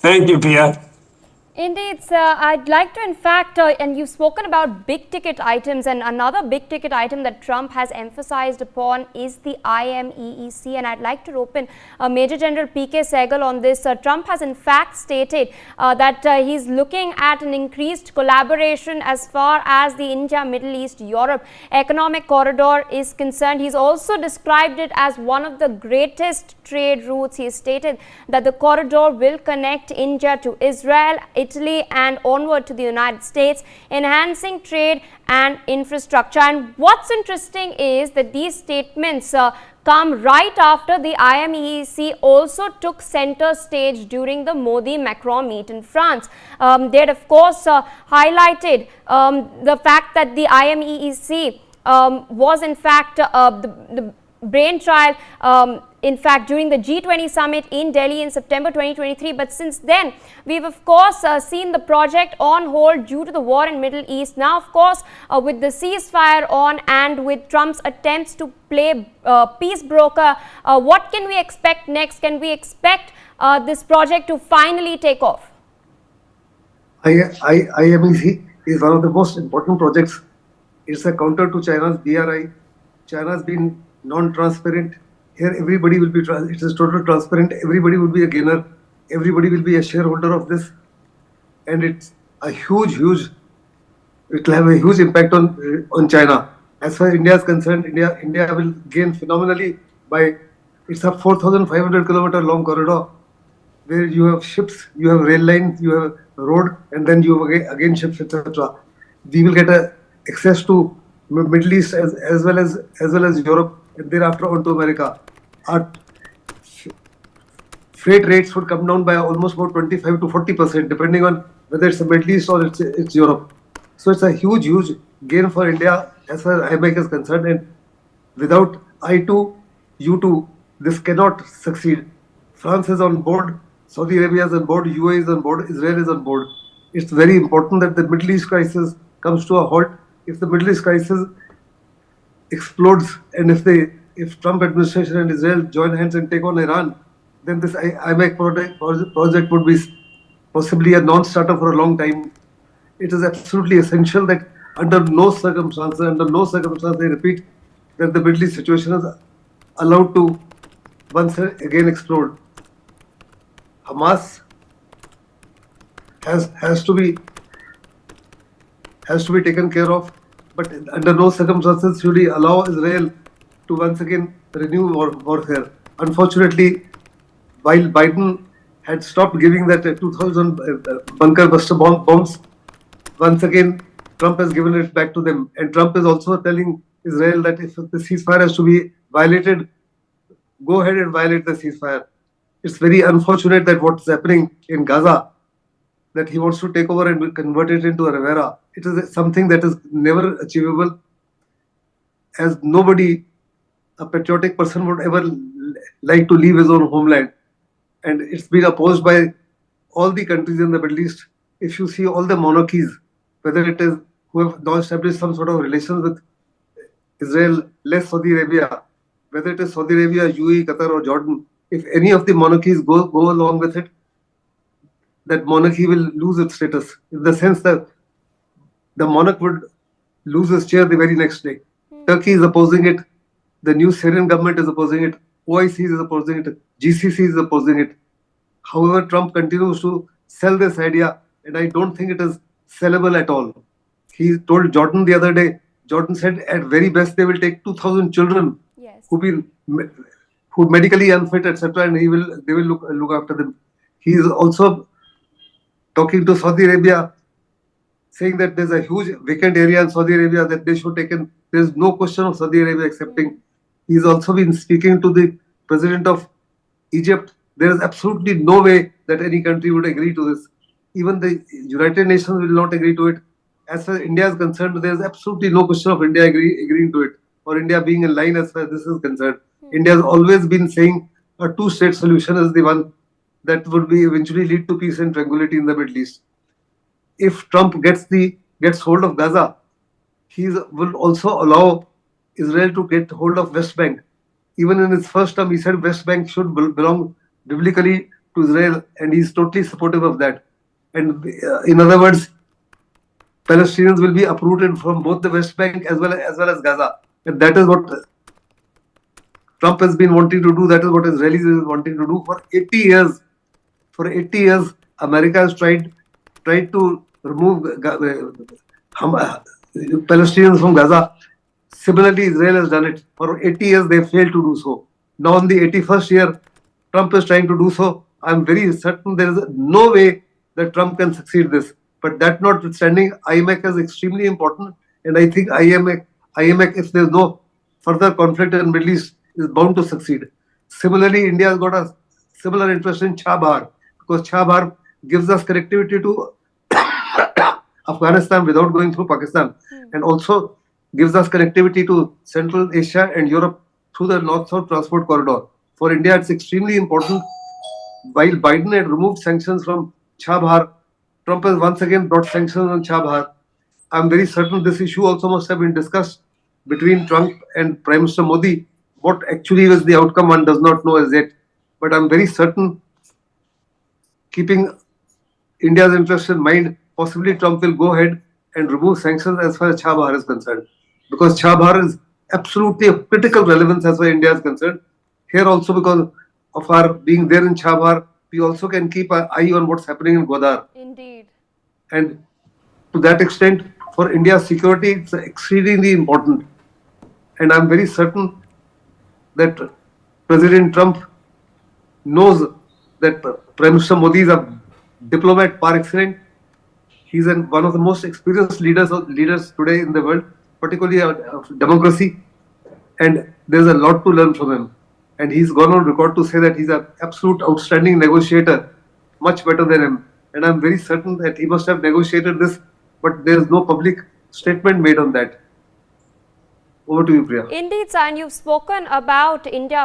Thank you, Pia. Indeed, sir. I'd like to, in fact, and you've spoken about big ticket items, and another big ticket item that Trump has emphasized upon is the IMEC. And I'd like to rope in Major General P.K. Sehgal on this. Trump has, in fact, stated that he's looking at an increased collaboration as far as the India, Middle East, Europe economic corridor is concerned. He's also described it as one of the greatest trade routes. He stated that the corridor will connect India to Israel, Italy and onward to the United States, enhancing trade and infrastructure. And what's interesting is that these statements come right after the IMEC also took center stage during the Modi-Macron meet in France. They had, of course, highlighted the fact that the IMEC was in fact the brainchild in fact during the G20 summit in Delhi in September 2023. But since then, we've of course seen the project on hold due to the war in Middle East. Now, of course, with the ceasefire on and with Trump's attempts to play peace broker, what can we expect next? Can we expect this project to finally take off? IMEC is one of the most important projects. It's a counter to China's BRI. China's been non-transparent. Here everybody will be, it is totally transparent. Everybody will be a gainer. Everybody will be a shareholder of this. And it's a it will have a huge impact on China. As far as India is concerned, India will gain phenomenally by, it's a 4,500 kilometer long corridor where you have ships, you have rail lines, you have road, and then you have again ships, etc. We will get access to Middle East as well as Europe, and thereafter on to America. Our freight rates would come down by almost about 25 to 40%, depending on whether it's the Middle East or it's Europe. So it's a huge gain for India as far as IMEC is concerned. And without I2, U2, this cannot succeed. France is on board, Saudi Arabia is on board, UAE is on board, Israel is on board. It's very important that the Middle East crisis comes to a halt. If the Middle East crisis explodes, and if Trump administration and Israel join hands and take on Iran, then this IMEC project would be possibly a non-starter for a long time. It is absolutely essential that under no circumstances, I repeat, that the Middle East situation is allowed to once again explode. Hamas has to be taken care of, but under no circumstances should he allow Israel to once again renew warfare. Unfortunately, while Biden had stopped giving that 2,000 bunker buster bombs, once again Trump has given it back to them. And Trump is also telling Israel that if the ceasefire has to be violated, go ahead and violate the ceasefire. It's very unfortunate that what's happening in Gaza, that he wants to take over and convert it into a Rivera. It is something that is never achievable, as nobody, a patriotic person, would ever like to leave his own homeland. And it's been opposed by all the countries in the Middle East. If you see all the monarchies, whether it is who have now established some sort of relations with Israel, less Saudi Arabia, whether it is Saudi Arabia, UAE, Qatar or Jordan, if any of the monarchies go along with it, that monarchy will lose its status, in the sense that the monarch would lose his chair the very next day. Turkey is opposing it. The new Syrian government is opposing it. OIC is opposing it. GCC is opposing it. However, Trump continues to sell this idea, and I don't think it is sellable at all. He told Jordan the other day, Jordan said at very best they will take 2,000 children who medically unfit, etc., and they will look after them. He is also talking to Saudi Arabia, saying that there's a huge vacant area in Saudi Arabia that they should take in. There's no question of Saudi Arabia accepting. He's also been speaking to the president of Egypt. There is absolutely no way that any country would agree to this. Even the United Nations will not agree to it. As far as India is concerned, there is absolutely no question of India agreeing to it, or India being in line as far as this is concerned. India has always been saying a two-state solution is the one that would be eventually lead to peace and tranquility in the Middle East. If Trump gets hold of Gaza, he will also allow Israel to get hold of West Bank. Even in his first term, he said West Bank should belong biblically to Israel, and he's totally supportive of that. And in other words, Palestinians will be uprooted from both the West Bank as well as Gaza, and that is what Trump has been wanting to do. That is what Israelis have been wanting to do for 80 years. For 80 years, America has tried to remove Palestinians from Gaza. Similarly, Israel has done it. For 80 years, they failed to do so. Now, in the 81st year, Trump is trying to do so. I'm very certain there is no way that Trump can succeed this. But that notwithstanding, IMEC is extremely important. And I think IMEC, if there's no further conflict in the Middle East, is bound to succeed. Similarly, India has got a similar interest in Chabahar, because Chabahar gives us connectivity to Afghanistan without going through Pakistan, and also gives us connectivity to Central Asia and Europe through the North-South transport corridor. For India, it's extremely important. While Biden had removed sanctions from Chabahar, Trump has once again brought sanctions on Chabahar. I'm very certain this issue also must have been discussed between Trump and Prime Minister Modi. What actually was the outcome, one does not know as yet. But I'm very certain, keeping India's interest in mind, possibly Trump will go ahead and remove sanctions as far as Chabahar is concerned. Because Chabahar is absolutely of critical relevance as far as India is concerned. Here also, because of our being there in Chabahar, we also can keep an eye on what's happening in Gwadar. Indeed. And to that extent, for India's security, it's exceedingly important. And I'm very certain that President Trump knows that Prime Minister Modi is a diplomat par excellence. He's one of the most experienced leaders today in the world, particularly of democracy. And there's a lot to learn from him. And he's gone on record to say that he's an absolute outstanding negotiator, much better than him. And I'm very certain that he must have negotiated this, but there's no public statement made on that. Over to you, Priya. Indeed, sir, and you've spoken about India, of